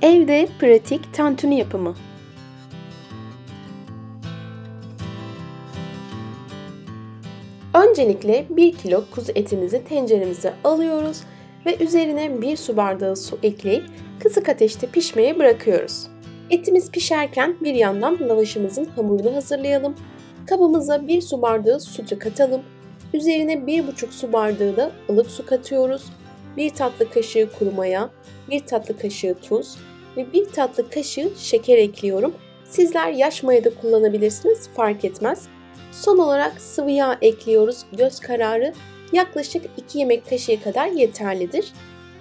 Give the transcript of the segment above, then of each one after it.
Evde pratik tantuni yapımı. Öncelikle 1 kilo kuzu etimizi tenceremize alıyoruz ve üzerine 1 su bardağı su ekleyip kısık ateşte pişmeye bırakıyoruz. Etimiz pişerken bir yandan lavaşımızın hamurunu hazırlayalım. Kabımıza 1 su bardağı sütü katalım. Üzerine 1,5 su bardağı da ılık su katıyoruz. 1 tatlı kaşığı kuru maya, 1 tatlı kaşığı tuz ve 1 tatlı kaşığı şeker ekliyorum. Sizler yaş maya da kullanabilirsiniz, fark etmez. Son olarak sıvı yağ ekliyoruz, göz kararı. Yaklaşık 2 yemek kaşığı kadar yeterlidir.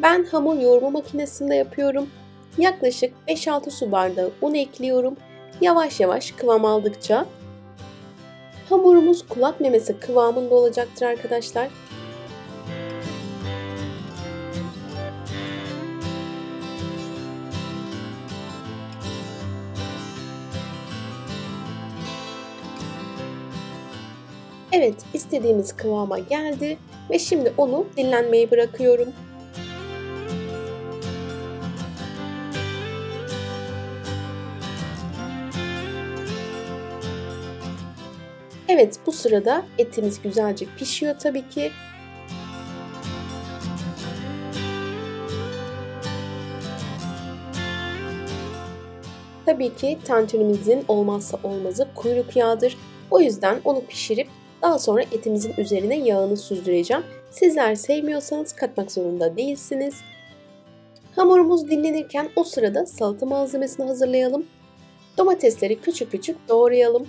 Ben hamur yoğurma makinesinde yapıyorum. Yaklaşık 5-6 su bardağı un ekliyorum. Yavaş yavaş kıvam aldıkça hamurumuz kulak memesi kıvamında olacaktır arkadaşlar. Evet, istediğimiz kıvama geldi ve şimdi onu dinlenmeye bırakıyorum. Evet, bu sırada etimiz güzelce pişiyor tabii ki. Tabii ki tantunimizin olmazsa olmazı kuyruk yağıdır. O yüzden onu pişirip daha sonra etimizin üzerine yağını süzdüreceğim. Sizler sevmiyorsanız katmak zorunda değilsiniz. Hamurumuz dinlenirken o sırada salata malzemesini hazırlayalım. Domatesleri küçük küçük doğrayalım.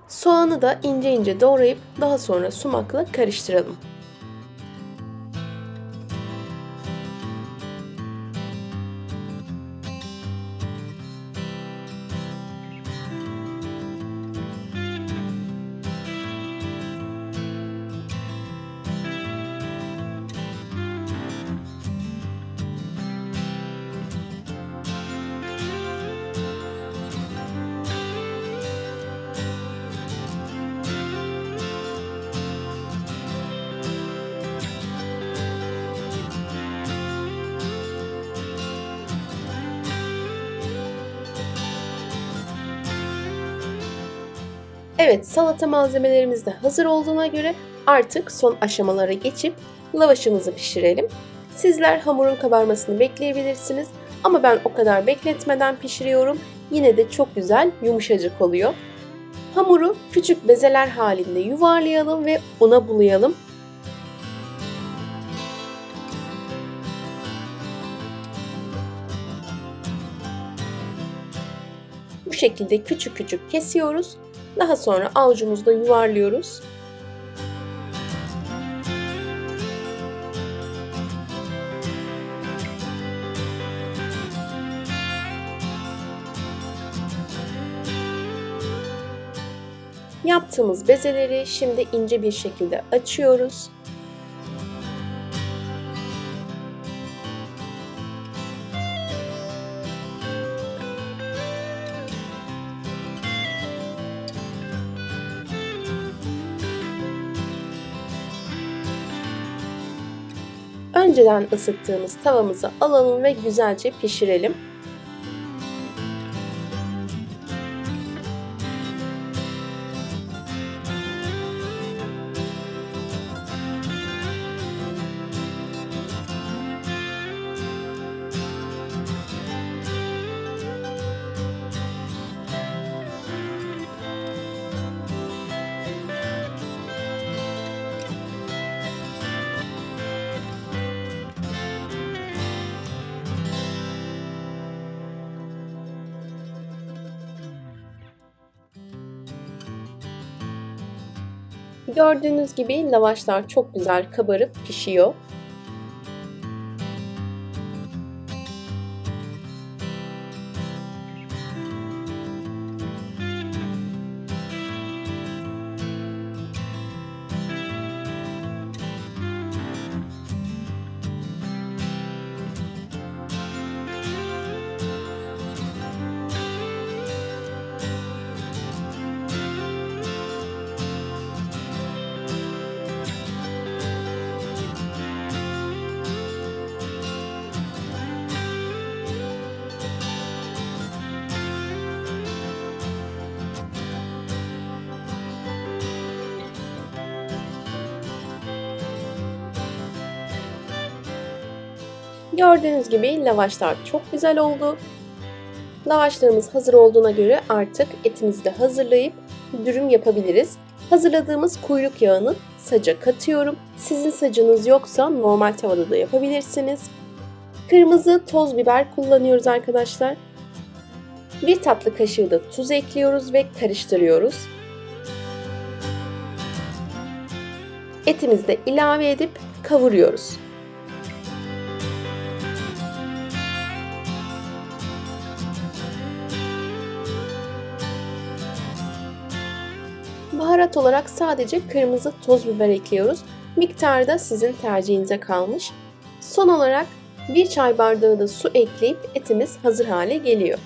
Soğanı da ince ince doğrayıp daha sonra sumakla karıştıralım. Evet, salata malzemelerimiz de hazır olduğuna göre artık son aşamalara geçip lavaşımızı pişirelim. Sizler hamurun kabarmasını bekleyebilirsiniz ama ben o kadar bekletmeden pişiriyorum. Yine de çok güzel, yumuşacık oluyor. Hamuru küçük bezeler halinde yuvarlayalım ve una bulayalım. Bu şekilde küçük küçük kesiyoruz. Daha sonra avucumuzda yuvarlıyoruz. Yaptığımız bezeleri şimdi ince bir şekilde açıyoruz. Önceden ısıttığımız tavamızı alalım ve güzelce pişirelim. Gördüğünüz gibi lavaşlar çok güzel kabarıp pişiyor. Gördüğünüz gibi lavaşlar çok güzel oldu. Lavaşlarımız hazır olduğuna göre artık etimizi de hazırlayıp dürüm yapabiliriz. Hazırladığımız kuyruk yağını saca katıyorum. Sizin sacınız yoksa normal tavada da yapabilirsiniz. Kırmızı toz biber kullanıyoruz arkadaşlar. Bir tatlı kaşığı da tuz ekliyoruz ve karıştırıyoruz. Etimizi de ilave edip kavuruyoruz. Baharat olarak sadece kırmızı toz biber ekliyoruz. Miktarı da sizin tercihinize kalmış. Son olarak bir çay bardağı da su ekleyip etimiz hazır hale geliyor.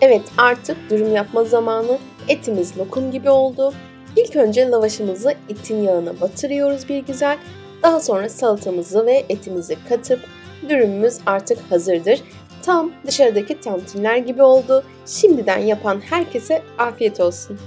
Evet, artık dürüm yapma zamanı. Etimiz lokum gibi oldu. İlk önce lavaşımızı etin yağına batırıyoruz bir güzel. Daha sonra salatamızı ve etimizi katıp dürümümüz artık hazırdır. Tam dışarıdaki tantuniler gibi oldu. Şimdiden yapan herkese afiyet olsun.